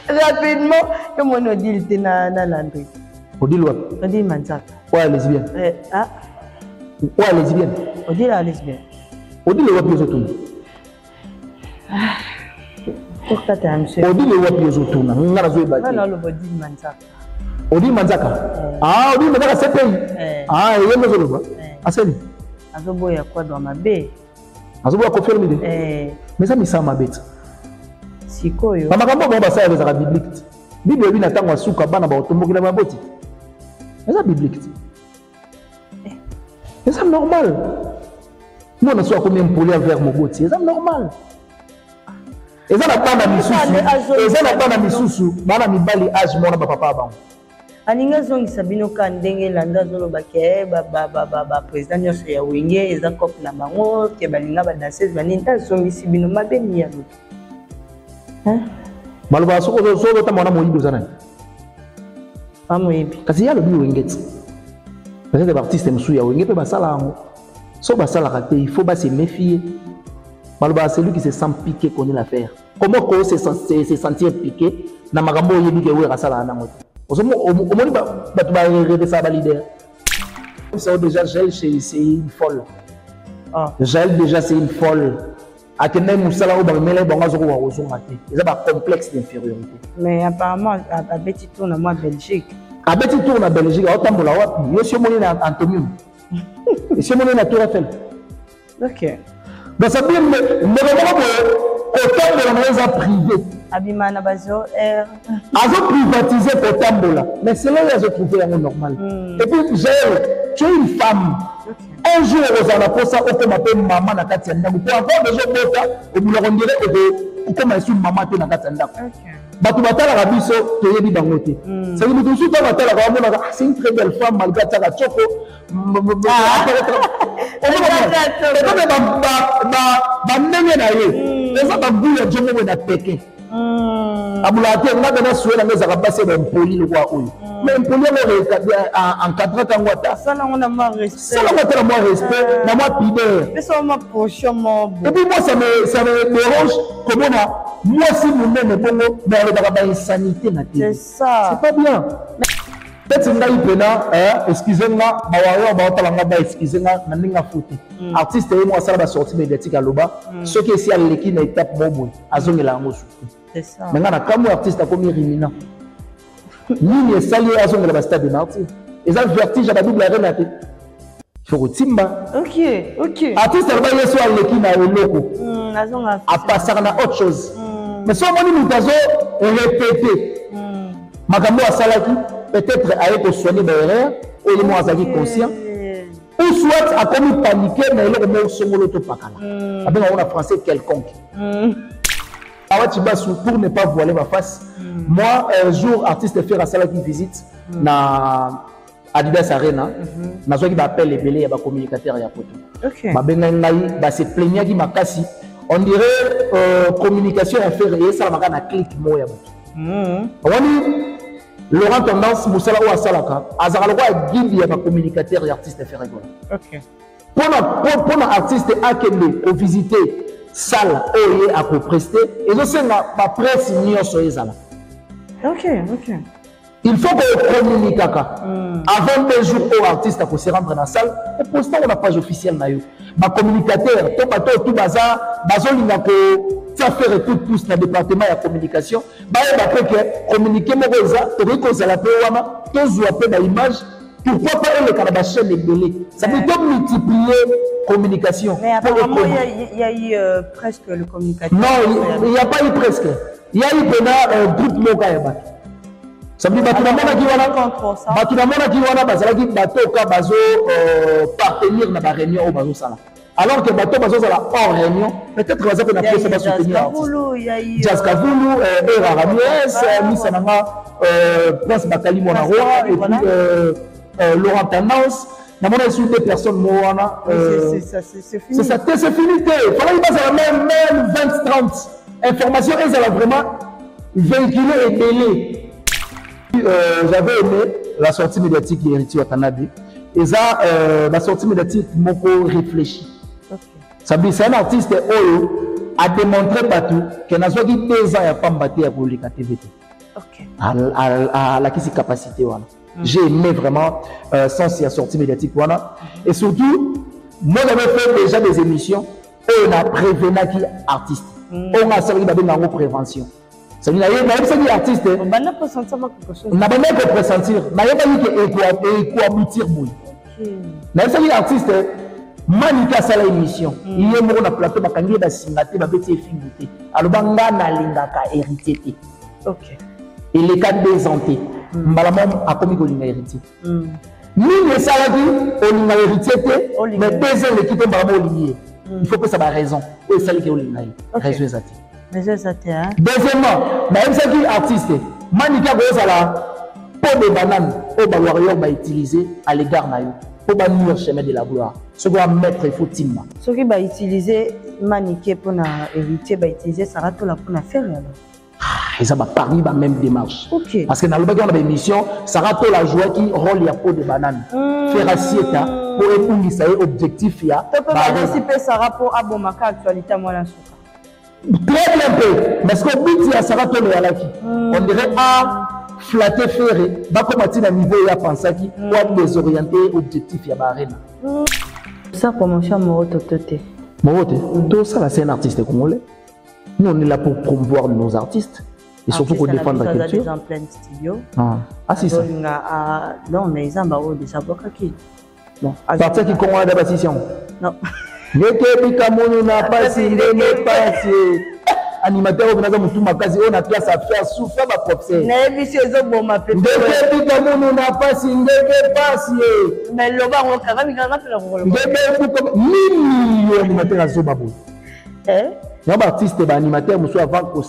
Rapidement, que mon Odile était na Landry. Odile what? Odile Manzaka. Ouais, lesbienne. Ah. Ouais, lesbienne. Odile la lesbienne. Odile what plus autour. Pourquoi tu as un monsieur? Odile what plus autour. Non, non, le Odile Manzaka. Odile Manzaka. Ah, Odile Manzaka c'est pays. Ah, il y a une chose là. Ah, c'est lui. Azobo ya quoi dans ma baie? Azobo a confirmé. Mais ça me semble ma bête. Sikoyo. Mama kambo ba ça les arabes bibliques. Bible oui natangwa suka bana ba otomboki na maboti. Mais ça biblique. Mais c'est normal. Nous on soit comme impoli vers moboti. C'est normal. Et ça n'a pas na misusu. Et ça n'a pas na misusu. Bana mibali âge mona ba papa ba. Aninga zongi sabino ka ndenge landa zolo bake ba président nyonso ya wenge eza cop na bango ke balinga ba danseuse baninta zongi sibino mabeni ya lutu. Hein? Malba soko ta mona moyibi zana. Ah moyibi. Kasi ya lobi wengeti. Peut-être artiste msu ya wenge pe basala ngo. So basala raté, il faut se méfier. Malba celui qui se sent piqué connaît l'affaire. Comment ko se sentir piqué na makambo yebi ke we rasala na ngo. Au moins, déjà, Gel, c'est une folle. Gel, déjà, c'est une folle. C'est un complexe d'infériorité. Mais apparemment, à Betty tourne en Belgique. À Betty tourne en Belgique, à Otambola, je suis mon Antonium. Je suis mon Tour Eiffel. Ok. Donc, ça veut dire que autant de la maison privée. Abimana Bazo, R. Ils ont privatisé pour Tambola. Mais c'est là où ils ont trouvé un normal. Et puis, tu es une femme. Un jour, aux alentours, on m'appelle maman na Katianda. Pour avoir des gens comme ça, on dirait que comme elle maman na Katianda. Batu batala rabiso toyebi bangote. C'est que nous tout batala ramona c'est une très belle femme malgré ta choko. Ba nenge na ye. Eza ba buya jongo na peke. Abulate nga bena souela ngeza ka passer ba impoli le quoi oyo. Mais impoli le encadrer kangwata. Ça on a moins respect. Ça on a moins respect, na moi pideur. Mais ça ma potion mon. Et puis moi ça me dérange comment moi si moi-même bongo mais avec la insanité na c'est ça. C'est pas bien. Peut-être ngai pena excusez-moi ba wayo ba otalanga ba excusez-moi na ninga futi. Artiste et moi ça ba sortie médiatique à loba. Ce qui est si à l'équipe na étape bobo azongela ngo suku. C'est ça. Maintenant comme artiste a comme Rimina. Ni sali azongela ba stade de martyr. Et ça vertige à la double arena te. Faut timba. OK. Artiste a ba yeso à l'équipe na oloko. Azonga. A passer na autre chose. Mais si on dit que nous avons répété, Magambo a salaki, peut-être avec soigner derrière, ou les mots à conscient, ou soit à commis paniquer, mais il y a un songolo to pakala. Avec un français quelconque. Pour ne pas voiler ma face, moi, un jour, artiste fait à salaki visite na Adidas Arena, na qui m'appelle les belés, il y a des communicateurs et photo. Ma bengaï, se plaignait qui m'a cassé. On dirait communication à faire et ça va clic moya. On dit Laurent Tendance Moussala ou Asalaka, Azaraloa guide ya communicateur et artiste faire rigolo. OK. Pour un artiste à Kende visiter salle où il a pour prester et je sais ma presse n'y a sur ça. OK. Il faut qu'on communique avant 2 jours au artiste pour se rendre dans la salle et poster la page officielle na yo. Ma communicateur tout bazar bazolinga ko ça faire tout pousse dans département de communication ba que communiquer mo koza to ko za la pe wana to zo pe na image pourquoi pas le canada chaîne de télé ça veut dire multiplier communication. Mais apparemment il y a eu presque le communicateur. Non, il n'y a pas eu presque. Il y a eu un groupe local. Ça veut dire que partenir dans la réunion au bateau sala. Alors que le bateau sala hors réunion, peut-être que ça peut pas soutenir. Jazz Kavoulou, Era Ramirez, Missananga, Prince Bakali Monaroi, et puis Laurent Tendance. Nous avons des personnes moana. C'est fini. C'est ça, c'est fini. Il fallait passer même 20-30 informations et ça va vraiment véhiculer et mêler. J'avais aimé la sortie médiatique de Héritier Watanabe et ça, la sortie médiatique m'a réfléchi. Ça veut dire c'est un artiste qui a démontré partout qu'il n'a pas 2 ans à pas battre pour les KTVT. à la capacité. J'ai aimé vraiment sans sortie médiatique. Et surtout, moi j'avais fait déjà des émissions où on a prévenu qui artiste. On a servi de prévention. C'est une artiste. On n'a pas pressentir quelque chose. On n'a pas pressentir. On n'a pas dit qu'il aboutir. Mais c'est une artiste. Manika sala émission. Il y a un plateau bakangi ba singate ba beti efingité. Alors banga na lingaka hérité. OK. Et les cas des antés. Mbalamam a commis ko linga hérité. Ni ne sala di o linga hérité mais deuxième l'équipe mbalamam lié. Il faut que ça ait raison. Et ça qui est au linga. Raison exacte. Raison exacte hein. Deuxièmement, même ça qui artiste. Manika ko sala pot de banane au warrior ba utiliser à l'égard na yo. Pour bannir chemin de la gloire. Ce qu'on va mettre, il faut timma. Ce qui va utiliser maniqué pour éviter, va utiliser Sarah pour faire alors. Et ça va parler la même démarche. Ok. Parce que dans le émission, Sarah la joie qui rôle la peau de banane. Faire assiette pour répondre à objectif. Tu peux participer Sarah pour abomaka actualité moi la souka. Très bien peu. Parce qu'au but il y a Sarah on dirait flatter faire bah comme à niveau il a pensé qui pour désorienter objectif il y a barrena ça promotion Moroto Toté tout ça là c'est un artiste congolais nous on est là pour promouvoir nos artistes et surtout pour défendre la culture en plein studio c'est ça non mais ils ont déjà beaucoup qui bon partir qui Congo d'abord non n'était pas comme n'a pas si n'est pas animateur au Benaza Moutou Makazi, on a classe à faire souffrir ma propre. N'est-ce pas bon ma petite. Depuis que nous n'a pas si n'est pas si. Mais le bar on carrément il a fait le rôle. Mille animateurs à Zobabou. Eh? Il y a un artiste et un animateur, monsieur, avant qu'on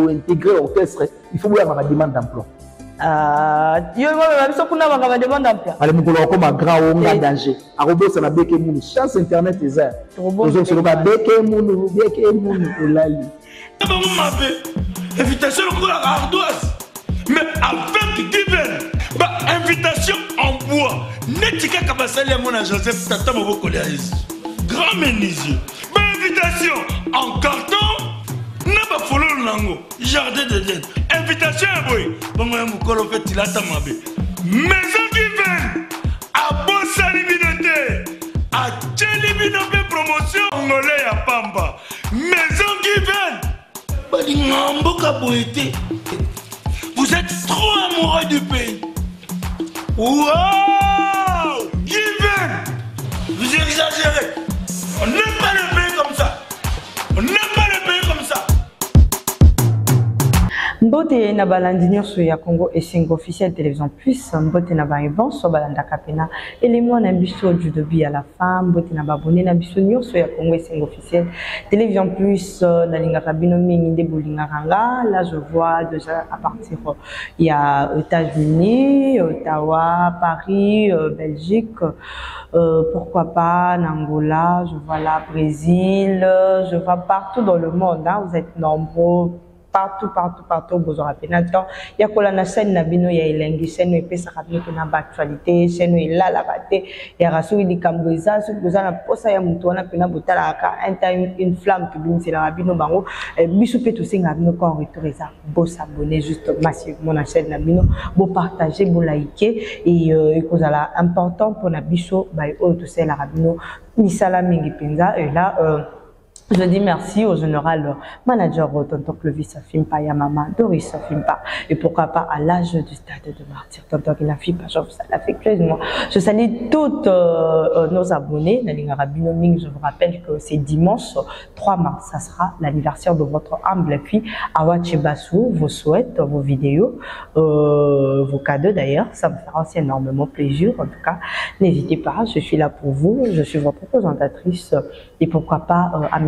intégrer l'orchestre, il faut avoir une demande d'emploi. Yo même ça qu'on a une demande d'emploi. Allez mon collègue comme un grand on a danger. À robot ça n'a béqué moun. Chance internet est ça. Robot c'est le béqué moun olali. Invitation à ardoise, mais avec divers. Invitation en bois. Netika Kabasali à mon Joseph Tata Maboko grand menuisier. Invitation en carton. N'a pas follow nango. Jardin de Dieu. Invitation à boy. Bon moi mukolo fait il attend mabé. Maison divers. À Bossali Binoté. À Tcheli Binoté promotion angolais à Pamba. Maison divers. Vous êtes trop amoureux du pays. Wow! Given! Vous exagérez. On n'aime pas le pays comme ça. On n'aime pas le pays comme ça. Mbote na balandinyo sur ya Congo et Singo officiel télévision plus mbote na ba bon so balanda kapena élément na biso du début à la fin mbote na babonné na biso nyo sur ya Congo et Singo officiel télévision plus na linga kabino mingi de bolinga ranga là je vois déjà à partir il y a États-Unis, Ottawa, Paris, Belgique, pourquoi pas Angola, je vois là Brésil, je vois partout dans le monde hein, vous êtes nombreux partout vous aurez appelé temps il y a quoi la scène na bino ya elengi scène et pesa kabino na actualité scène il la raté il y a rasu di kamboza sur boza na posa ya mutu wana pena botala ka une flamme qui bimisi la bino bango bisu pe to singa bino ko retour ça beau s'abonner juste massivement na chaîne na bino beau partager beau liker et kozala important pour na biso ba o to c'est la bino misala mingi penza et là je dis merci au général manager Tonton Clovis Safimpa, Yamama, Doris Safimpa, et pourquoi pas à l'âge du stade de martyr, Tonton Kilafimpa, ça fait plaisir. Je salue toutes nos abonnés, je vous rappelle que c'est dimanche 3 mars, ça sera l'anniversaire de votre humble fille, Awa Tchebassou, vos souhaits, vos vidéos, vos cadeaux d'ailleurs, ça me fera aussi énormément plaisir, en tout cas, n'hésitez pas, je suis là pour vous, je suis votre présentatrice, et pourquoi pas à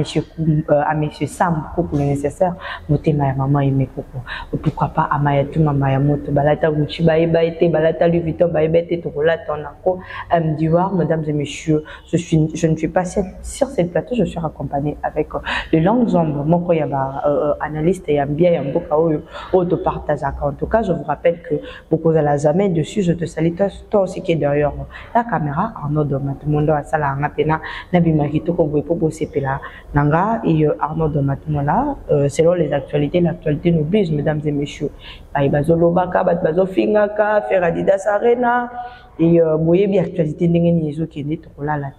Monsieur Sam pour le nécessaire voter ma maman et mes coco pourquoi pas à Maya tout maman ya moto balata Gucci baïbaïté balata Louis Vuitton baïbaïté tout là ton ako Dior mesdames et messieurs je ne suis pas sur cette plateau je suis accompagnée avec le langues ombres moko ya ba analyste et bien ya mboka o to partage en tout cas je vous rappelle que beaucoup à la jamais dessus je te salue toi aussi qui est derrière la caméra en ordre tout le monde a sala ngapena na bimaki to ko boy po sepela Nanga et Arnaud de Matmola. Selon les actualités, l'actualité nous oblige, mesdames et messieurs. Bazolo Baka, Bazo Fingaka, Feradidas Arena. Et voyez bien l'actualité qui est là la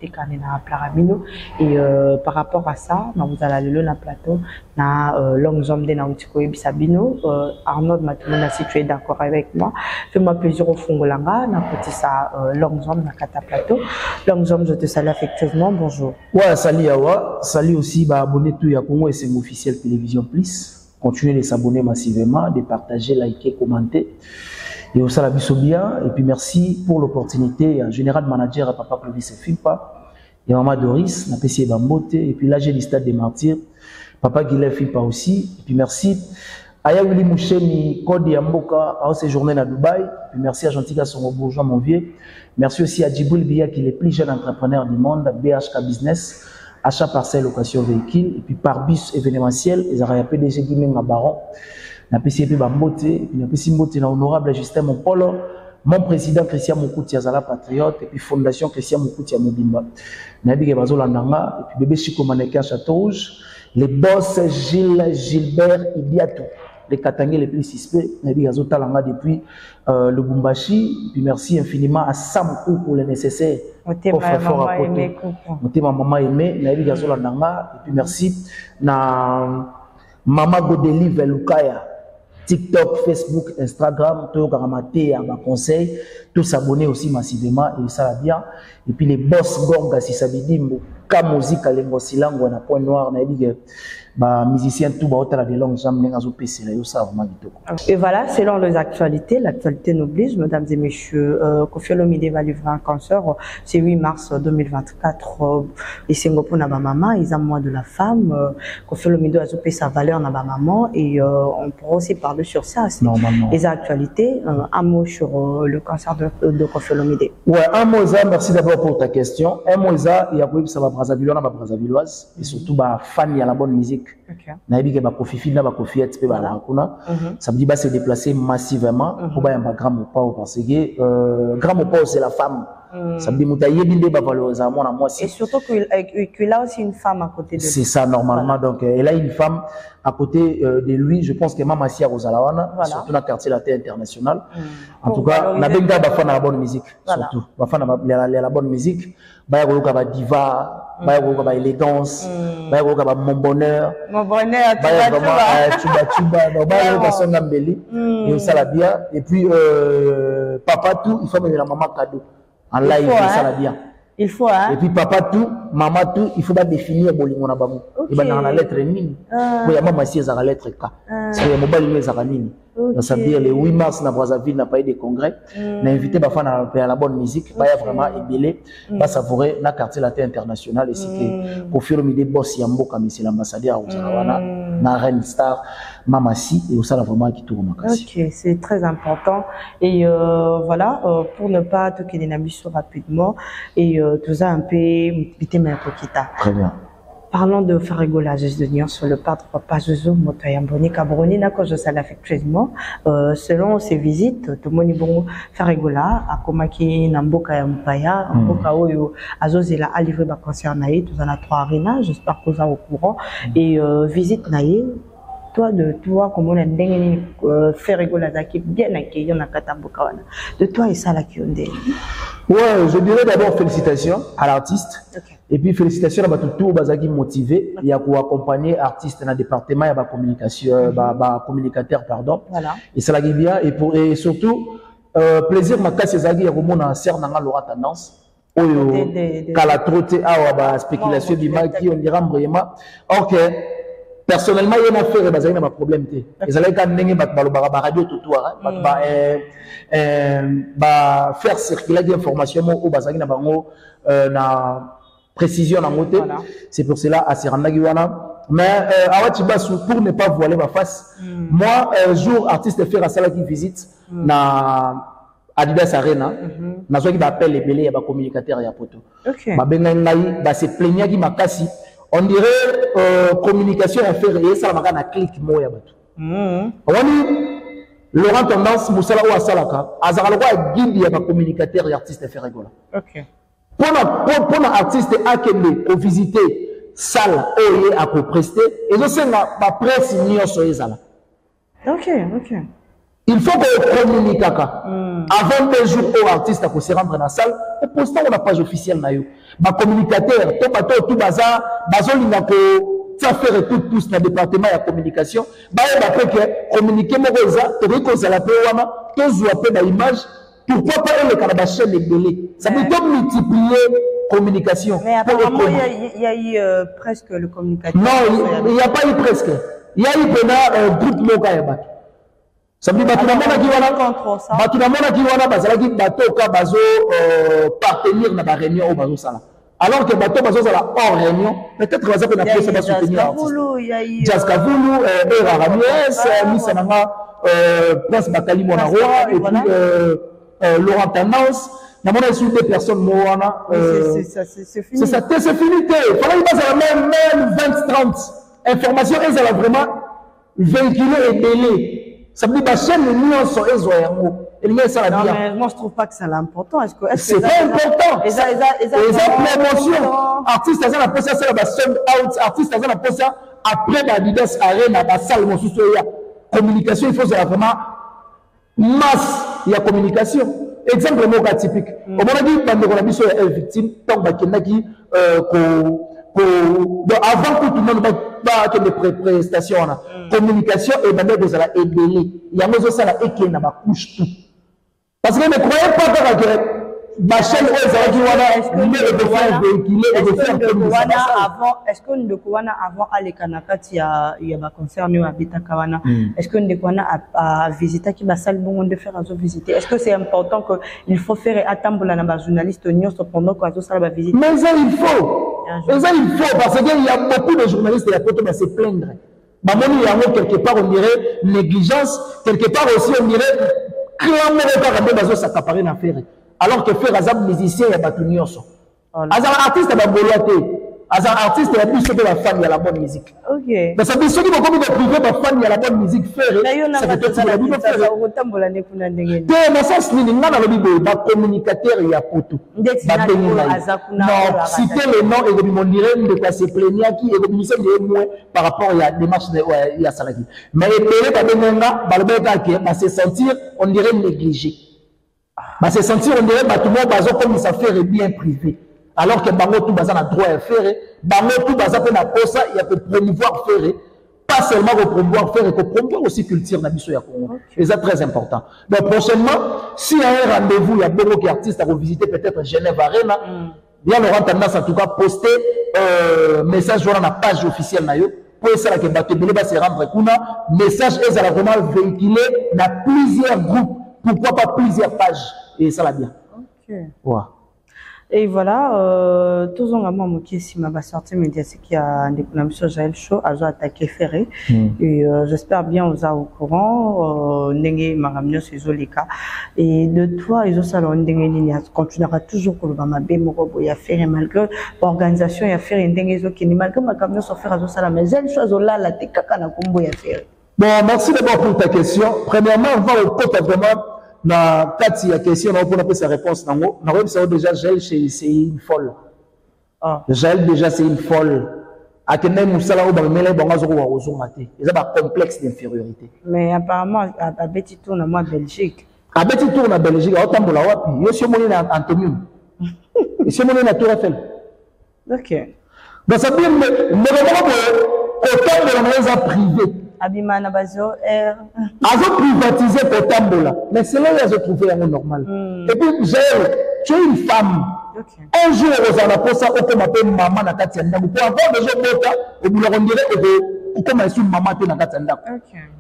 Plaramino. Et par rapport à ça, vous allez le plateau, na longue zone de Nautiko et Sabino. Arnaud Matmola, si tu es d'accord avec moi, fais-moi plaisir au Fongolanga, na petit ça longue zone na Kata plateau. Longue zone, je te salue affectueusement. Bonjour. Ouais, salut Awa, salut aussi abonner tout à Congo et c'est officiel Télévision Plus. Continuez de s'abonner massivement, de partager, liker, commenter. Et aussi la bien. Et puis merci pour l'opportunité. Général manager à Papa Clovis Filpa et Maman Doris, n'a PC Bambote. Et puis là j'ai le stade des martyrs. Papa Guilherme Filpa aussi. Et puis merci à Willy Moucheni, Code Yamboka, à séjourner à Dubaï. Et puis merci à Gentika Songo Bourgeois, mon vieux. Merci aussi à Djiboul Bia, qui est le plus jeune entrepreneur du monde, BHK Business, achat parcelle, location véhicule. Et puis par bus événementiel, ils ont PDG Guimeng à Baron. Na PCP Bambote, et puis na PCP Mbote na honorable Justin Mopolo, mon président Christian Mokouti Azala Patriote, et puis fondation Christian Mokouti Mobimba. Na Bige Bazola Nanga, et puis bébé Chico Maneka Château Rouge, les boss Gilbert Idiatou, les Katangé les plus suspects, na Bige Azota Langa depuis le Bumbashi, et puis merci infiniment à Sam Kou pour le nécessaire. Ma maman aimé, na Bige Azola Nanga, et puis merci na Mama Godeli Velukaya. TikTok, Facebook, Instagram, tout grammaté à ma conseil, tous s'abonner aussi massivement et ça va bien. Et puis les boss Gorga si ça veut dire ka musique à l'engosilango na point noir na dit bah musicien tout bah autant de longues jambes n'engazo PC là yo ça vraiment bitoko. Et voilà, selon les actualités, l'actualité nous oblige, mesdames et messieurs, Koffi Olomide va livrer un concert, c'est 8 mars 2024 et Singapour na ba maman, ils ont mois de la femme, Koffi Olomide a zopé sa valeur na ba maman et on pourra aussi parler sur ça, les actualités, un mot sur le concert de Koffi Olomide. Ouais, un mot ça, merci d'abord pour ta question. Un mot ça, il y a quoi ça va Brazzaville, on a Brazzavilloise et surtout bah fan il y a la bonne musique. Naïbi que Kofi Fina ba Kofi et ba kuna ça veut dire bah se déplacer massivement pour ba yamba grand mopao parce que grand mopao c'est la femme ça veut dire moutaye binde ba valoriser moi moi et surtout qu'il a aussi une femme à côté de lui. C'est ça normalement donc elle a une femme à côté de lui je pense que Mama Sia Rosalawana surtout dans le quartier latin international en tout cas na benga ba fana la bonne musique surtout ba fana la bonne musique ba yoko ba diva ba yoko ba élégance ba yoko ba mon bonheur tuba ba yoko songa mbeli et ça la bien et puis papa tout il faut mettre la maman cadeau en live ça la bien il faut hein et puis papa tout maman tout il faut pas définir bolingo na bango et ben dans la lettre nini bo ya mama si za lettre k c'est le mobile mais za nini ça veut dire le 8 mars na Brazzaville n'a pas eu de congrès n'a invité ba fan à la bonne musique ba ya vraiment ébélé ba savourer na quartier latin international et c'est que Koffi Olomide boss ya mboka mais c'est l'ambassadeur au Zarawana na Reine Star Mama Si et ça vraiment qui tourne makasi. OK, c'est très important et voilà pour ne pas toquer les namis rapidement et tout ça un peu vite mais très bien. Parlons de faire rigolage de Nion sur le peintre Papa Jojo Motoyamboni Cabroni nako je salue affectueusement selon ses visites tout moni bon faire rigolage à komaki na mboka ya mpaya mboka oyo azozela a livrer ba concert naïe tout en a 3 arénas j'espère que vous êtes au courant et visite naïe toi de toi comment on a faire rigolage qui bien accueilli na kata mboka wana de toi et ça la kionde. Ouais, je dirais d'abord félicitations à l'artiste. Okay. Et puis félicitations à tout bazaki motivé. Il y a pour accompagner artiste dans le département, il y a communication, communicateur pardon. Voilà. Et ça la bien et surtout plaisir makasi zaki ya komona ser nanga Laura Tendance. Oyo kala troté awa spéculation bimaki on dira vraiment. OK. Personnellement, il y a affaire bazaki na problème té. Ezalaki ka ndenge ba radio tutoa ba faire circuler des informations au bazaki na bango na précision na moté c'est pour cela à Sirandagi wana mais awati basu pour ne pas voiler ma face moi un jour artiste faire sala qui visite na Adidas Arena nazo ki ba appel les belé ya ba communicateur ya poto ba benga ngai ba se plaignait ki makasi on dirait communication à faire et ça va na clic moya batu wani Laurent Tendance Moussala ou Asalaka, Azaralwa guide ya communicateur et artiste faire rigola. OK. Pour artiste Akende pour visiter salle oye à prester et je sais ma presse nyonso ezala. Ok. Il faut qu'on communique avant 2 jours aux artistes pour se rendre dans la salle et poster la page officielle na yo. Ba communicateur tout bazar bazolinga ko ça faire tout tous dans le département de la communication ba peut que communiquer moza to ko za la pe wana to zwa pe ba image pourquoi pas le canada chaîne belé ça peut tout multiplier communication. Mais apparemment il y a eu presque le communicateur. Non, il n'y a pas eu presque. Il y a eu pendant groupe moka ya bato. Ça veut dire que qui wana bazalaki bato ka bazo partenir na ba réunion au bazo sala. Alors que bato bazo sala hors réunion, peut-être bazo ko na presse ba soutenir. Il y a eu Jazz Kavulu, Era Ramirez, Missa Nanga, Prince Bakali Monaroi et puis Laurent Tendance. N'a pas reçu des personnes moana. C'est fini. C'est fini. Il fallait passer même 20-30 informations et ça va vraiment véhiculer et mêler. Ça veut dire que la chaîne de nuance est zoyango. Non, mais moi je trouve pas que c'est l'important. C'est pas important. Les promotions. Artistes, ils ont la poste ça la sold out. Artistes, ils ont la poste après la Adidas Arena, la salle mon sous communication. Il faut vraiment masse. Il y a communication. Exemple moka typique. Au moment où bande ko na biso ya victime, tant ba kendaki avant que tout le monde ba que des prestations na communication et bande ko sala ebele. Ya mozo sala ekena ba couche tout. Parce que ne croyez pas que ma chaîne est-ce que nous avant aller kanakati ya ba concerné à Bitakawana est-ce que nous à visiter qui ba salle bon de faire à visiter est-ce que c'est important que il faut faire attendre la journaliste pendant que ça va visiter mais ça il faut parce qu'il y a beaucoup de journalistes qui peuvent se plaindre bah même il y a quelque part on dirait négligence quelque part aussi on dirait clairement regarder bazo s'accaparer na faire alors que faire azab musicien ya batu nyonso azab artiste ba boloté azab artiste ya biso de la fan ya la bonne musique OK mais ça biso qui beaucoup de privé ba fan ya la bonne musique faire ça fait tout ça la vie faire otambola ne kuna ndenge te na sens nini ngana lobi boy ba communicateur ya poto ba benina non citer le nom et de mon dire de quoi se plaignant qui et de mission de moins par rapport à démarche de ya salaki mais epele ba benanga ba lobeka ke ba se sentir on dirait négligé. Bah, c'est sentir, on dirait, bah, tout le monde, comme ça fait bien privé. Alors que, bango, tout, bah, ça a droit à faire, bango, tout, bah, ça peut n'a pas ça, il y a que promouvoir faire, pas seulement que promouvoir faire, que promouvoir aussi culture, n'a biso, ya Congo. Et c'est très important. Donc, prochainement, s'il y a un rendez-vous, il y a beaucoup d'artistes à revisiter, peut-être Genève Arena, bien, Laurent Tendance, en tout cas, poster, message, dans la page officielle, na yo, pour ça, que, bah, se rendre compte, message, et ça va vraiment véhiculer dans plusieurs groupes. Pourquoi pas plusieurs pages et ça va bien. OK. Ouais. Et voilà, tous on a moi qui si m'a sorti médiatique qui a des problèmes sur Jaël Show a attaqué Ferré et j'espère bien aux au courant ndenge maramio ces olika et de toi ils ont salon ndenge ni continuera toujours pour le mabe moko ya Ferré malgré l'organisation ya Ferré ndenge zo qui ni malgré makamio so faire ça la mais Jaël Show là la te kaka na kombo ya Ferré. Bon, merci d'abord pour ta question. Premièrement, on va au côté vraiment dans quatre questions, on va sa réponse. Déjà, Jaël, c'est une folle. Jaël, déjà, c'est une folle. À quel moment ça là, on va mêler, on va mater. C'est un complexe d'infériorité. Mais apparemment, à Betty tourne moi Belgique. À Betty tourne à Belgique, à Otambola Wapi. Je suis monné à Antonium. Je suis monné à Tour Eiffel. Ok. Donc, ça veut dire, mais vraiment, autant de la maison privée. Abimana Bazo, R. Ils ont privatisé pour Tambola. Mais c'est là où ils ont trouvé un normal. Et puis, tu es une femme. Okay. Un jour, aux anaposa, on m'appelle maman na Katianda. Pour avoir des gens bota, on dirait que comme elle maman na Katianda.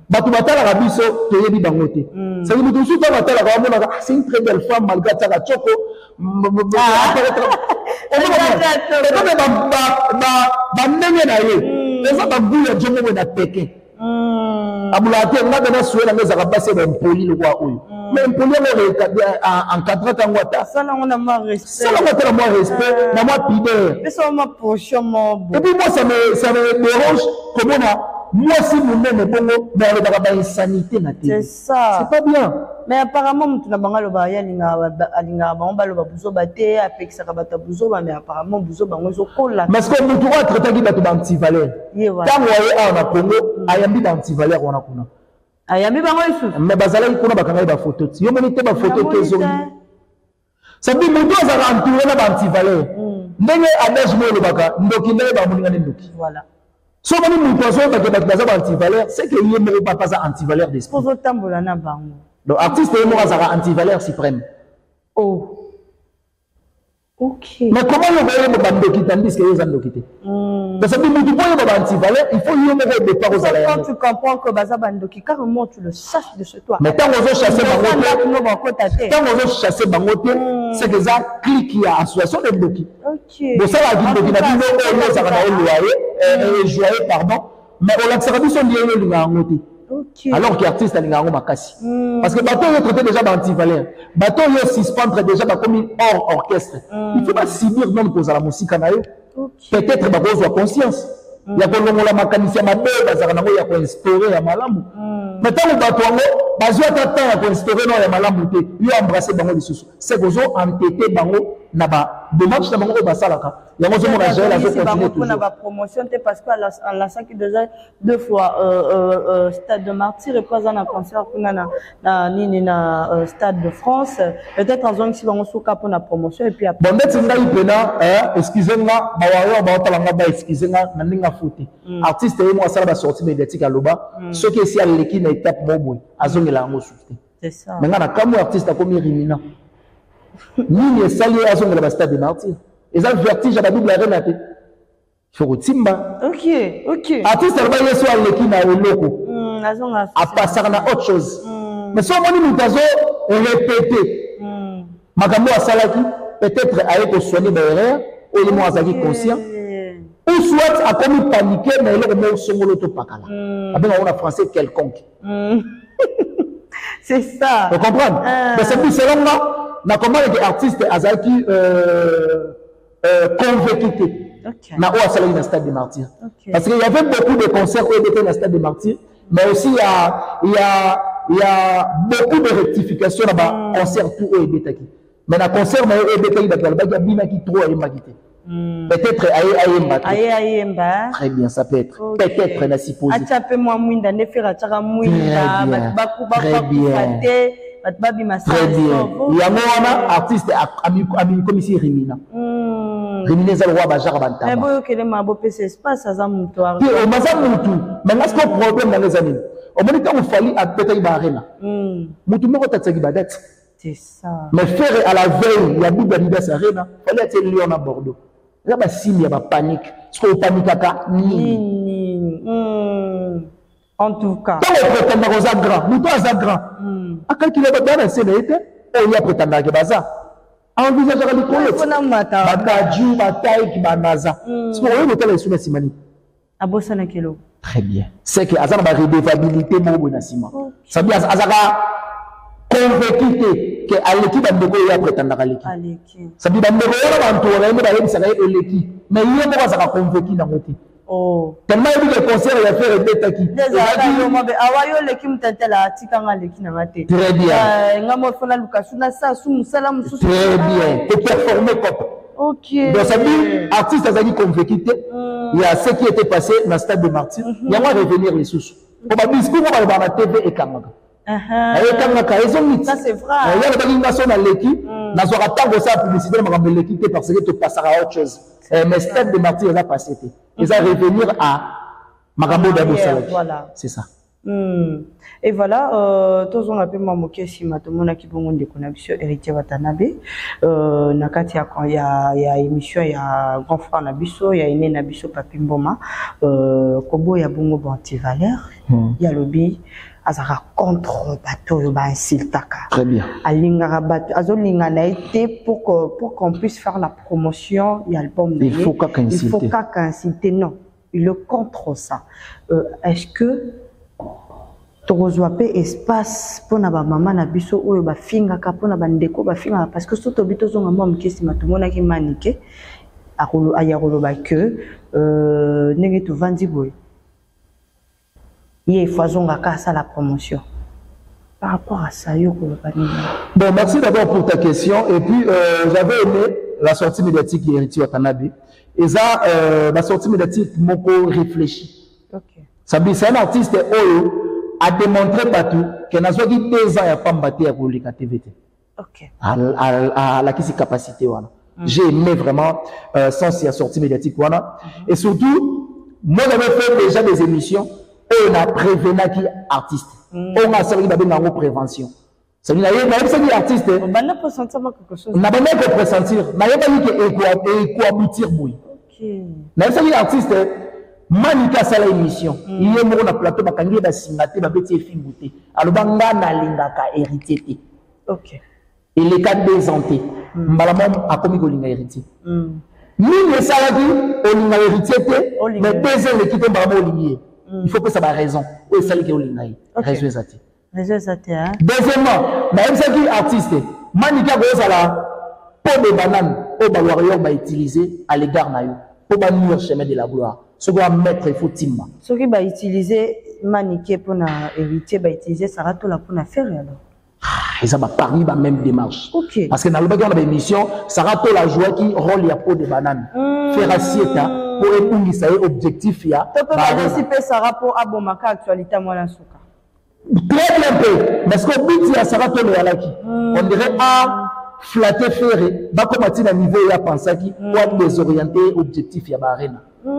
Batu batala rabiso, tu es bibangote. Ça veut dire que tout ça batala rabiso, c'est une très belle femme malgré ça la choco. Abulate ngabena suela ngeza kabase ba impoli le kwa oyo mais impoli le encadrer tangwata sala on a moins respect sala on a moins respect na moi pideur mais ça m'a poche mon et puis moi ça me dérange comment moi si mon même bongo mais on va insanité na télé. C'est ça. C'est pas bien. Mais apparemment tu na banga loba ya linga ba loba buzo baté apekisa ka bata buzo ba mais apparemment buzo bango zo kola. Mais ce que nous doit traiter qui ba anti valeur. Tant ouais na Congo ayambi ba anti valeur wana kuna. Ayambi bango isu. Mais bazala kuna bakanga ba photo. Yo moni te ba photo kezo. Ça dit mon doigt za entouré na ba anti valeur. Ndenge adage mo lobaka ndoki ndenge ba moninga ndoki. Voilà. So moni mutu azo ba ba anti valeur, c'est que yé mo pas ça anti valeur d'esprit. Pozo tambola na bango. Donc artiste est mort à anti-valeur suprême. Oh. Ok. Mais comment le voyez le bando qui tandis que les gens quitté? Parce que nous pouvons y anti-valeur, il faut y avoir des départ aux aléas. Quand tu comprends que baza bando qui carrément tu le chasses de chez toi. Mais tant qu'on veut chasser bangote, tant qu'on veut chasser bangote, c'est que ça clique il y a association de bloquer. Ok. Donc ça va dire que la vie on ça va loyer, joyer pardon, mais on l'accès son lié le bangote. Okay. Alors que l'artiste a l'ingaro makasi. Parce que bateau est traité déjà d'anti-valeur. Bateau est suspendre déjà comme hors orchestre. Il faut pas subir non pour la musique en aïe. Peut-être bah cause de conscience. Il y a que l'on la mécanicien ma belle, bazarana il y a qu'on instaurer à malamou. Maintenant le bateau bazo attend à qu'on instaurer non à malamou té. Il a embrassé bango les sous. C'est que zo entêté bango na ba dommage na bango ba salaka. Il y a moi mon agent la zo continuer toujours. Na ba promotion té parce que la sac déjà deux fois Stade de Martyrs et pas un concert na nini na Stade de France. Peut-être en zone si bango soka pour la promotion et puis après. Bon net ngai pena excusez-moi ba wayo ba talanga ba excusez-moi na ninga fouti. Artiste et moi ça ba sortie médiatique à Loba. Ce qui est si à l'équipe na étape boboy azongela ngo souffler. C'est ça. Mais ngana comme artiste a comme Rimina. Ni sali azongela ba Stade de Martyrs. Et ça vertige à la double arène. Il faut timba. Ok, ok. Artiste elle va y soit l'équipe na loko. À passer à autre chose. Mais si on dit nous répéter. Makambo a salaki peut-être avec soigner derrière ou il m'a azaki conscient. Ou soit a commis paniquer mais il est au songolo to pakala. Avec un français quelconque. C'est ça. Vous comprenez? Mais c'est plus selon moi, na comment les artistes azaki convaincu. Na ou salaki na Stade des Martyrs. Parce qu'il y avait beaucoup de concerts où étaient dans Stade des Martyrs, mais aussi il y a beaucoup de rectifications là-bas concert tout où étaient. Mais na concert mais étaient il y a bina qui trop aïe magité. Peut-être aïe. Très bien, ça peut être. Peut-être la supposé. Atchape moi mouinda ne fera tchara mouinda très bien. Très bien. Il y a un artiste ami comme ici Rimina. Rimina c'est le roi Bajar Bantama. Mais bon que les mabo pèse espace à Zamoutoire. Puis au Mazamoutou, mais là ce qu'on problème dans les années. Au moment où il fallait à Betaï Barena. Moutou me rotatsagi badet. C'est ça. Mais faire à la veille, il y a beaucoup d'Adidas Arena, il fallait être Lyon à Bordeaux. Il y a pas signe, il y a pas panique. Ce qu'on panique à en tout cas. Quand on prétend aux agrants, nous tous agrants. À quel kilomètre dans la Sénégal, on y a prétendu à Gaza. Envisage à l'école. Bakadjou, Bataïk, Banaza. Ce qu'on veut noter les sous Simani. À Bossana Kelo. Très bien. C'est que Azana va redevabilité Bobo Nassima. Ça veut dire Azana convaincu que à l'équipe Bandeko y a prétendu à l'équipe. Ça veut dire Bandeko y a entouré, mais il y a l'équipe. Mais il y a pas convaincu dans l'autre. Oh. Tellement il y a des concerts, il y a fait des taki. Très bien. Très bien. Pour performer comme. Ok. Donc ça dit, artiste a dit convaincu. Il y a ce qui était passé dans le Stade de Martyrs. Il y a moi revenir les sous. Pour ma discours, on va dans la TV et Kangaga. Ça c'est vrai. Il y a des nationales l'équipe. N'a pas tant ça publicité dans l'équipe parce que tu passeras à autre chose. Mais Stade de Martyrs a passé. Ils vont revenir à Magambo Dabo Salaki. Voilà. C'est ça. Et voilà, tous on appelle Mamoké Sima, tout le monde qui bon de connexion héritier Watanabe. Nakati il y a émission, il y a grand frère Nabiso, il y a Iné Nabiso Papimboma, Kobo il y a bongo anti-valeur, il y a lobby. Azara contre bateau ba insultaka. Très bien. Alingara bateau azolinga na été pour qu'on puisse faire la promotion de l'album. Il faut qu'à inciter non. Il le contre ça. Est-ce que tu reçois espace pour na ba maman na biso oyo ba finga ka pour na ba ndeko ba finga parce que soto bito zonga mwa mkesi matumona ki manike akolo ayakolo ba que nenge tu vandi boy. il faut à la promotion. Par rapport à ça, bon, merci d'abord pour ta question. Et puis, j'avais aimé la sortie médiatique d'Héritier Watanabe. Et ça, la sortie médiatique m'a réfléchi. Okay. C'est un artiste qui a démontré partout qu'il n'a pas dit 2 ans à pas battre pour les TVT. Ok. À la capacité. J'ai aimé vraiment sens la sortie médiatique. Et surtout, moi j'avais fait déjà des émissions où on a prévenu qui artiste. On a servi de prévention. Ça veut dire que les artistes. On a pressentir quelque chose. On n'a pas de pressentir. On n'a pas dit qu'il aboutir. Ok. Mais ça veut dire artiste. Manika sala émission. Il y a un plateau bakangi ba singate ba beti fingoute. Alors banga na lingaka héritier. Ok. Et les cas de santé. Mbalamam a commis kolinga héritier. Mine saladi olinga héritier mais deuxième l'équipe mbamo olingi. Il faut que ça ba raison. O sali ke olinga. Raison ezati. Raison ezati hein. Deuxièmement, même ça qui artiste. Manika go sala pot de banane au ba warrior ba utiliser à l'égard na yo. Pour ba nuire chemin de la gloire. Ce qu'on va mettre, il faut timma. Ce qui va utiliser maniqué pour éviter, va utiliser Sarato là pour faire alors. Et ça va parmi la même démarche. Ok. Parce que dans le bagage de l'émission, Sarato la joie qui rôle la peau de banane. Faire assiette pour épouiller ça objectif ya. Tu peux participer Sarato à Bomaka actualité moi la souka. Très bien peu. Mais ce qu'on dit à Sarato le alaki, on dirait flatter faire, bah comme à un niveau ya penser qui pour désorienter objectif ya barena. Il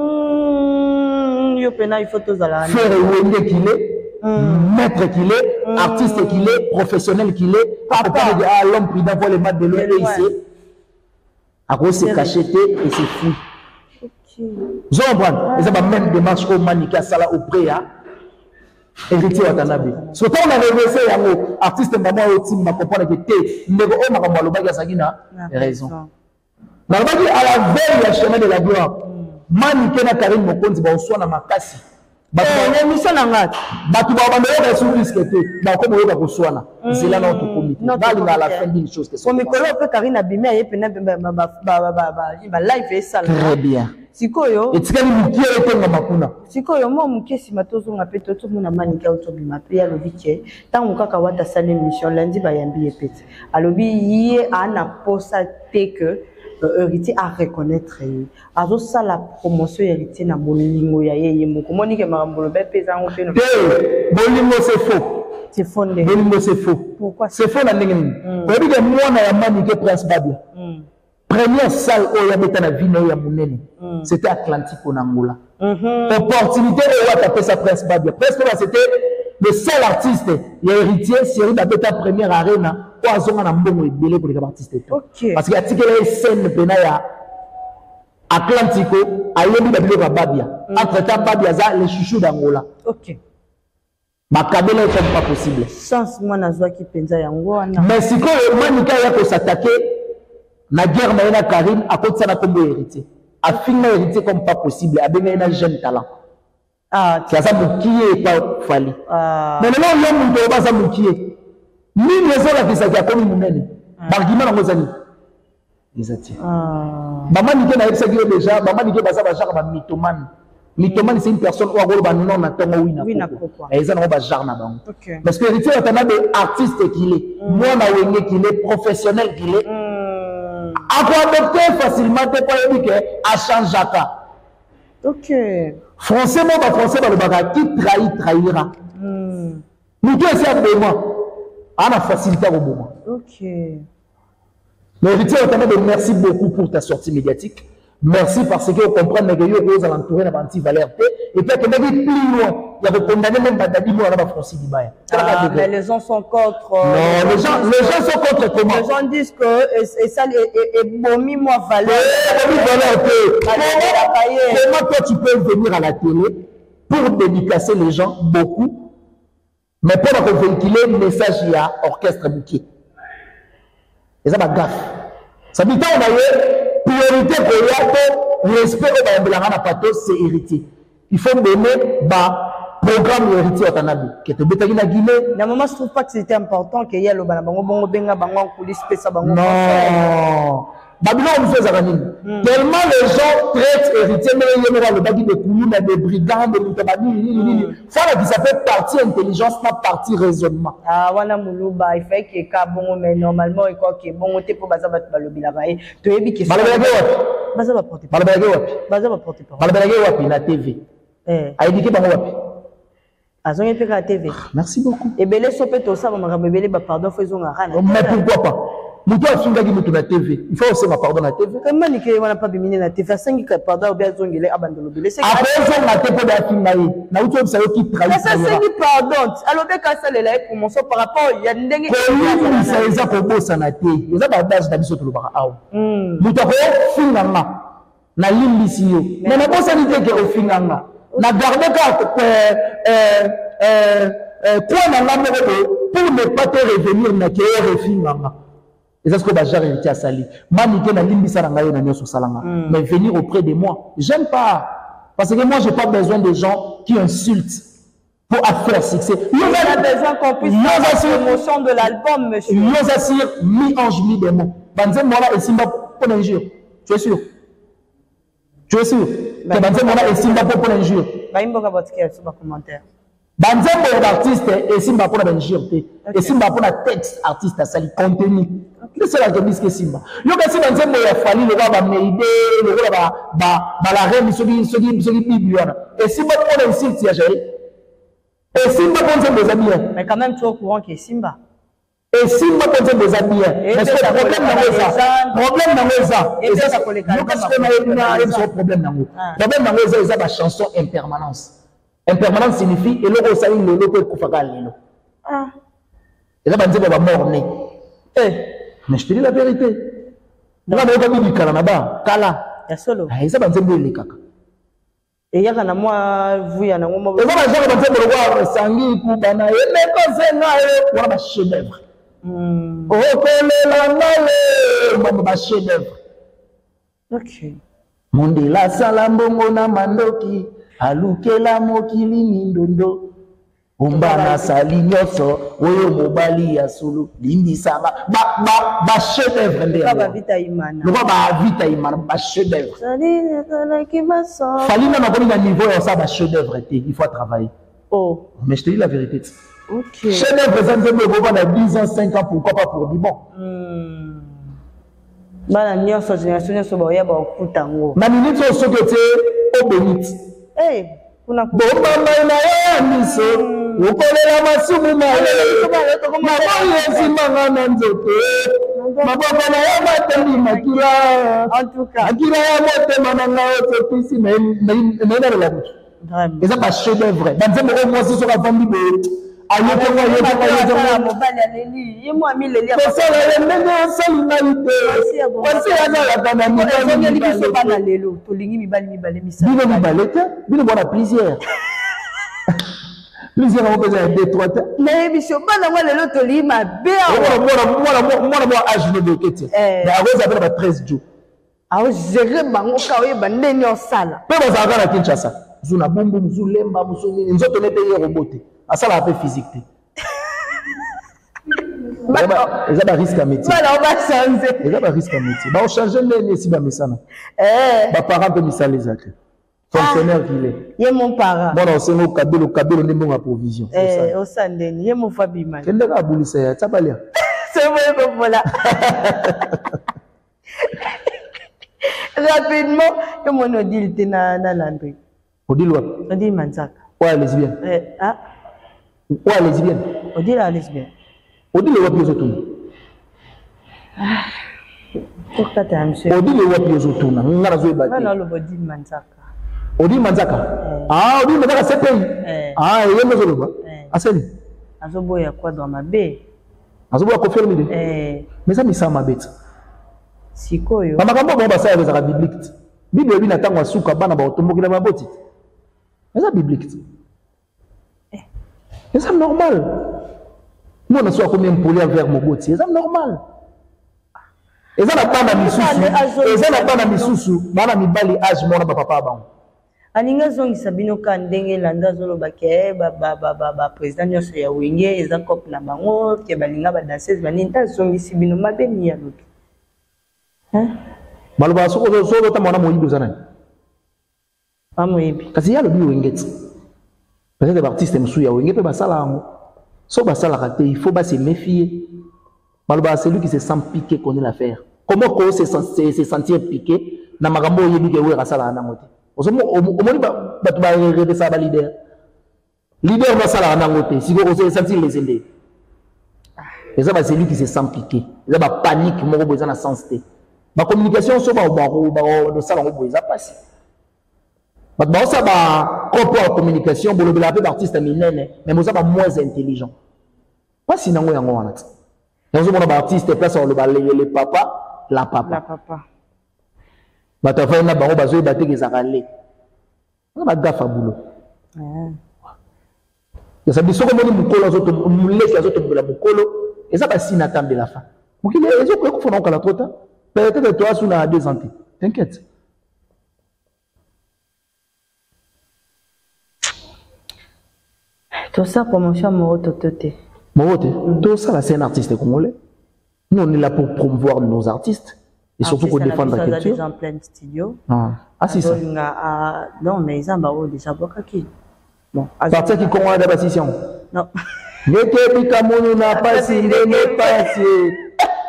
faut tous aller. Faire wende qu'il est, maître qu'il est, artiste qu'il est, professionnel qu'il est, papa de l'homme prudent pour les matchs de l'eau ici. À cause c'est cacheté et c'est fou. Je comprends. Et ça va même démarche au Manika Sala au Préa. Héritier Watanabe. Surtout on a réveillé un artiste maman au team m'a comprendre que t'es nego o makamalo baga sagina raison. Na bagi à la veille du chemin de la gloire. Manika na Karim Mokonzi ba oswa na makasi. Ba émission na ngati. Ba tu ba ba sur risque te. Ba comme yoka koswana. C'est là notre comité. Ba à la fin d'une chose que c'est. Comme Mikolo peut Karine abimé aye pena ba live et ça. Très bien. Sikoyo. Et tikali mukie etenga makuna. Sikoyo mo mukie simatozo nga peto to mona manika otobima pe ya lobiche. Tangu kaka wata sale émission lundi ba yambi epete. Alobi yé ana posa te que héritier à reconnaître azo ça la promotion héritier na bolingo ya yeye moko moni ke marambolo be pesa ngo pe no bolingo c'est faux. C'est fondé. Bolingo c'est faux. Pourquoi? C'est faux la ndenge nini. Obi ke mwana ya Manike Prince Babia. Première salle où il y avait la ville ya munene. C'était Atlantique en Angola. Opportunité où il a tapé sa Prince Babia. Prince Babia c'était le seul artiste et héritier série d'Abeta première arena où ils ont un bon belé pour les artistes. Parce qu'il y a une scène pena ya Atlantico a eu la ville Babia. Entre temps Babia ça les chouchous d'Angola. OK. Makabela est pas possible. Sans moi nazwa ki penza yango wana. Mais si ko Manika ya ko s'attaquer la guerre na Karim à cause de ça comme héritier. A finir héritier comme pas possible, a bien un jeune talent. Ah, c'est ça qui est pas fallu. Mais maintenant il y a mon toba ça qui est. Ni raison la qui ça comme munene. Bargima na ngozani. Exactement. Maman ni na ça déjà, maman ni ba ça ba genre ba mythomane. Mythomane c'est une personne où agolo ba non na tongo wina. Et ça na ba genre na bango. Parce que héritier on a des artistes qu'il est. Moi na wenge qu'il est, professionnel qu'il est. À quoi adopter facilement tes points de à Chanjaka. Ok. Français, moi, français, le bagage qui trahit, trahira. Nous tous, c'est un moment. On a facilité au moment. Ok. Mais héritier, merci beaucoup pour ta sortie médiatique. Merci parce que vous comprenez que vous allez entourer la valeur. Et puis, que vous plus loin. Il y avait condamné même Badadi Moua à Francis Dibaya. Mais les gens sont contre. Non, les gens sont contre comment? Les gens disent que ça est bomi moi valeur. Comment toi tu peux venir à la télé pour dédicacer les gens beaucoup, mais pour véhiculer le message il y a orchestre bouquet. Et ça va gaffe. Ça veut dire qu'on a eu priorité pour le respect au Bayabelarana c'est héritier. Il faut donner programme héritier Watanabe qui te bétagi na Guinée. La maman je trouve pas que c'était important qu'il y ait le bango benga bango en coulisses ça bango. Non. Babylone nous faisait nini. Tellement les gens traitent héritiers, mais il y a le bagi de Koulouna, des brigands, de Moutabani, voilà qui s'appelle partie intelligence, pas partie raisonnement. Ah, wana muluba, il fait que ka bon, mais normalement, il croit que bon, t'es pour baza bat balobi la baye. Tu es bi que ça. Baza va porter. Baza va porter. Balabelage wapi na TV. A éduqué bango wapi. Azongi pe ka TV. Merci beaucoup. Et belé sopé to ça, maman belé ba pardon faisons ngara. Mais pourquoi pas? Muto afinga ki mutu na TV. Il faut aussi ma pardon na TV. Comment ni ke wana pas bimine na TV, sangi ka pardon ou bien zongile abandolo belé. C'est après ça na TV da finga yi. Na uto ça qui trahit. Ça sangi pardon. Alors be ka ça le la pour mon so par rapport il y a ndenge. Ça eza ko bossa na te. Eza ba base da biso to lobaka aw. Muto ko finga nga. Na limbisi yo. Mais na bossa ni te ke o finga nga. Na garder ka quoi na nga pour ne pas te revenir na ke refinga nga. Et c'est ce que Bajar héritier a sali. Manique na limbisa na yo na nyoso salanga. Mais venir auprès de moi, j'aime pas. Parce que moi j'ai pas besoin de gens qui insultent pour faire succès. Nous avons besoin qu'on puisse faire la promotion de l'album, monsieur. Nous assure mi-ange, mi-démon. Banzem Mola et Simba pour l'injure. Tu es sûr? Tu es sûr? Que Banzem Mola et Simba pour l'injure. Baimboka Botike sur ma commentaire. Banzem Mola artiste et Simba pour l'injure. Et Simba pour la texte artiste à sali contenu. C'est la que disque Simba. Yo kasi Banzem Mola fali le va meide le va la reine sogi bibliana. Et Simba pour l'insulte ya jai. Et Simba pour des amis. Mais quand même tu es au courant que Simba. Et Simba pour des amis. Parce que le problème dans ça. Et ça pour les calmes. Parce qu'on a un problème dans nous. Le problème dans nous c'est la chanson impermanence. Impermanence signifie et le ça il le loco kufaka lelo. Ah. Et là banze ba mort né. Mais je te dis la vérité. Là ba ba bi kala na ba kala. Ya solo. Ah ça banze bo le kaka. Et il y a quand moi vu ya na moi. Et ça banze banze bo voir sangi ku bana et mais quand c'est na e wa ba chef d'œuvre. Oh kolela ngale ba chef d'œuvre. OK. Mondela salambongo na mandoki alukela mokili mindondo ombana sali nyoso oyo mobali ya sulu limbisa ba chef d'œuvre ndé ba vita imana lo ba vita imana ba chef d'œuvre sali na kimaso falina na komi na niveau ya ça ba chef d'œuvre il faut travailler. Oh mais je te dis la vérité. OK. Chef d'œuvre ça nzembe bo na 10 ans 5 ans pourquoi pas pour du bon. Bana nyoso génération so ba ya ba okutango na minute so que tu au bénite. Kuna bomba na ya miso ukolela masumu maboye simanga na nzoto maboko na ya mateli makila en tout cas akira ya motema na nga otopisi na la route. Et ça pas chef d'œuvre banzembo ko moi so ka vandi be ayoto mobali aleli ye moi mi leli ça la ndenge sali na ite parce que ana la bana mibali biso bana lelo tolingi mibali misa bino mibali te bino bona plusieurs on peut dire deux trois mais biso bana moi lelo tolingi mabe moi âge de kete mais avant ça va 13 jours aho gérer bango ka oye bandeni osala pe bazaka na Kinshasa zuna bombo muzulemba musoni nzoto ne paye roboté asala un peu physique. Ils ont un risque à métier. Voilà, on va changer. Ils ont un risque à métier. On change les si bamesana. Parents de misal les actes. Fonctionnaire qu'il est. Il est mon parent. Bon, c'est mon cabelo n'est bon à provision. Au Sandeni, il est mon Fabiman. Quel est la boule ça? Ça va bien. C'est vrai que voilà. Rapidement, que mon odile était na landry. Odile what? Odile Manzaka. Ouais, lesbienne. Ah. Ouais, lesbienne. Odile la lesbienne. Odile what les autres? Ah. Pourquoi t'es monsieur? Odile what les autres? Ngara zo ibati. Non, le Odile Manzaka. Odile Manzaka. Ah, Odile Manzaka c'est pays. Ah, il y a mes autres. Ah, c'est lui. Azoboya quoi dans ma baie? Azoboya confirmer. Mais ça me semble ma bête. Sikoyo. Mama kambo ba ça les arabes bibliques. Bible bi na tangwa suka bana ba otomboki na maboti. Mais ça biblique. Mais c'est normal. Nous on a soit combien pour aller vers moboti. C'est normal. Et ça n'a pas na misusu. Et ça n'a pas na misusu. Bana mibali âge mona ba papa bango. Aninga zongi sabino kandenge landa zolo bake ba président nyoso ya wenge eza kop na bango ke balinga ba danseuse baninta zongi sibino mabeni ya loki. Hein? Maloba soko ta mona moyibi ozana. Pas moyibi. Kasi ya lobi wengeti. Peut-être des artistes msuya wenge pe basala ngo. So basala raté, il faut se méfier. Maloba celui qui se sent piqué connaît l'affaire. Comment ko se sentir piqué na makambo yebi ke we rasala na ngote. Omoni batu ba rêver ça ba leader. Leader basala na ngote, si ko se sentir les aider. Et ça, c'est lui qui se sent piqué. Il y a la panique, il y a la sensité. La communication, c'est de ça, ça passe. Mais ça va propre communication, pour le artiste mais ça va moins intelligent. Pas si non, il y a un artiste, place sur le papa, la papa. La papa. Mais tu as fait un baron, tu as fait des arrêts. On a gaffe à boulot. Il y a des gens qui ont et ça va si n'attend de la fin. Donc il y a des gens qui font encore la trop tard. Peut-être que toi, tu as 2 ans. T'inquiète. Tout ça, promotion Moroto Toté. Moroto, tout ça, c'est un artiste congolais. Nous, on est là pour promouvoir nos artistes et surtout pour défendre la culture. En plein studio. Ah, c'est ça. Non, mais ils ont déjà beaucoup. Bon, partir qui commence la décision. Non.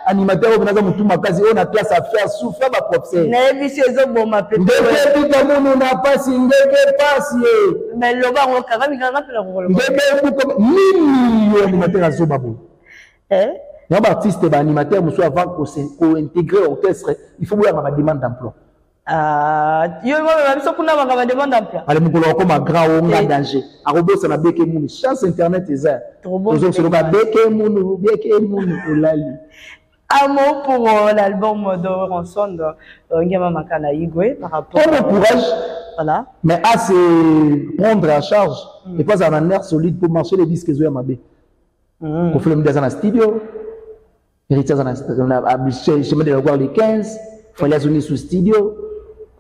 Animateur on a mutu makazi on a place à faire souffrir ma propre na biso ezo boma pe ndeke bikamono na pasi ndeke pasi mais loba on kanga pe la ngolo ndeke buko nini animateur azo babo y a un artiste ba animateur muso avant ko intégrer orchestre il faut voir ma demande d'emploi yo moi biso kuna ma demande d'emploi ale mukolo ko ma grand on a danger arobo ça na beke munu chance internet eza toujours sur ka beke munu olali. Un mot pour l'album de Ranson de Ngema Makana Igwe par rapport à courage. Voilà. Mais à se prendre en charge et pas en un air solide pour marcher les disques Zoé Mabé. Pour faire le dans un studio. Héritier dans un chemin de voir les 15. Fallait zoner sous studio.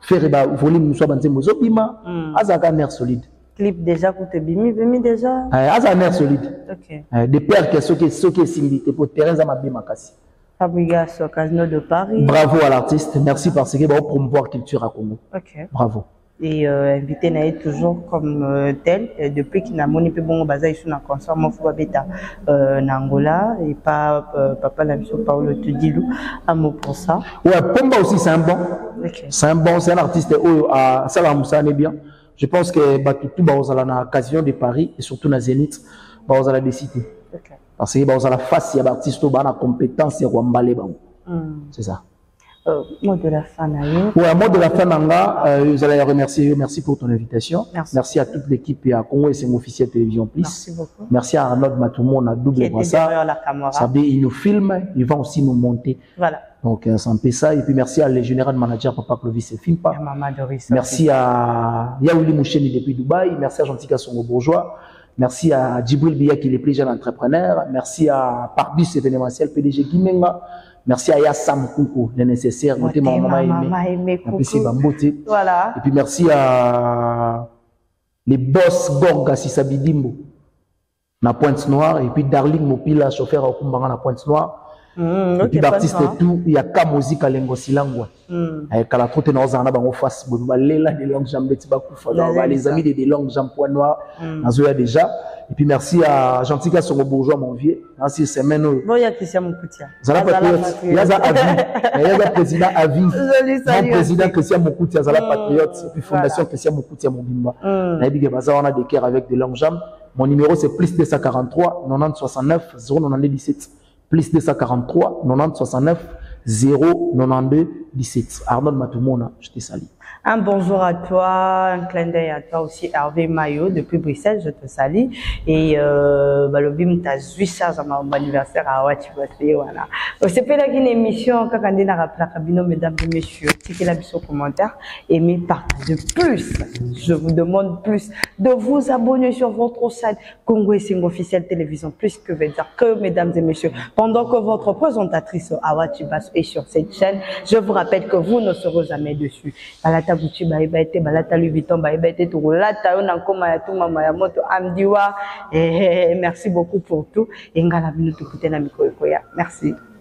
Faire le volume nous soit banté mozopima. À un air solide. Clip déjà pour te bimi déjà. À un air solide. Ok. Des pères qui sont similité pour Thérèse Mabé Makassi. Fabrigas au Casino de Paris. Bravo à l'artiste, merci parce qu'il va promouvoir la culture à Congo. Ok. Bravo. Et invité Naïd toujours comme tel, depuis qu'il n'a moni peu bon bazar sur un concert, mon fou bêta Angola et pas papa la mission Paolo Tudilou, un mot pour ça. Ouais, Pomba aussi c'est un bon. Okay. C'est un bon, c'est un artiste à Salam ça est bien. Je pense que tout bazar na occasion de Paris et surtout na Zénith, bazar des cités. Okay. Parce que bah, on a la face, il y a des artistes qui ont la compétence, il y a c'est ça. Mot de la fin, ouais, mot de la fin, vous allez remercier. Merci pour ton invitation. Merci à toute l'équipe et à Congo et c'est officiel Télévision Plus. Merci beaucoup. Merci à Arnaud Matoumo, on a double ça. Il nous filme, il va aussi nous monter. Voilà. Donc, ça me fait ça. Et puis, merci à le général manager Papa Clovis et Fimpa. Merci à Yaouli Moucheni depuis Dubaï. Merci à Gentika Songo Bourgeois. Merci à Djibril Biya qui est le plus jeune entrepreneur. Merci à Parbus événementiel PDG Gimenga. Merci à Yassam Koukou, le nécessaire. Maman aimé voilà. Et puis merci à les boss Gorga Sissabidimbo na Pointe Noire. Et puis Darling Mopila, chauffeur au Kumbanga na Pointe Noire. Et puis l'artiste tout, il y a ka musique à Lengo Silangwa. Et quand la trotte est dans un bango face, les longues jambes les amis des longues jambes poids noirs, déjà. Et puis merci à Gentika Songo Bourgeois, mon vieux. Merci, c'est maintenant. Bon, il y a Christian Moukoutia. Il y a président Avi. Mon président Christian Moukoutia, Zala Patriote. Et puis Fondation Christian Moukoutia Mobimba. On a des cœurs avec des longues jambes. Mon numéro c'est plus 243 90 69 092 17. Plus 243 90 69 092 17. Arnold Matoumona, je te salue. Un bonjour à toi, un clin d'œil à toi aussi, Hervé Maillot, depuis Bruxelles, je te salue. Et le bim t'as 800 à mon anniversaire à Ouachibasé, voilà. C'est pas une émission, quand on est dans la cabine, mesdames et messieurs, cliquez la sur commentaire, aimez, partagez plus. Je vous demande plus de vous abonner sur votre site Congo et Sing officiel télévision, plus que veut dire que, mesdames et messieurs, pendant que votre présentatrice à Ouachibasé est sur cette chaîne, je vous rappelle que vous ne serez jamais dessus. Balata Gucci baibete balata Louis Vuitton baibete to lata on nkoma ya tuma ya moto amdiwa merci beaucoup pour tout et ngala bino tukutena mikolo ya merci.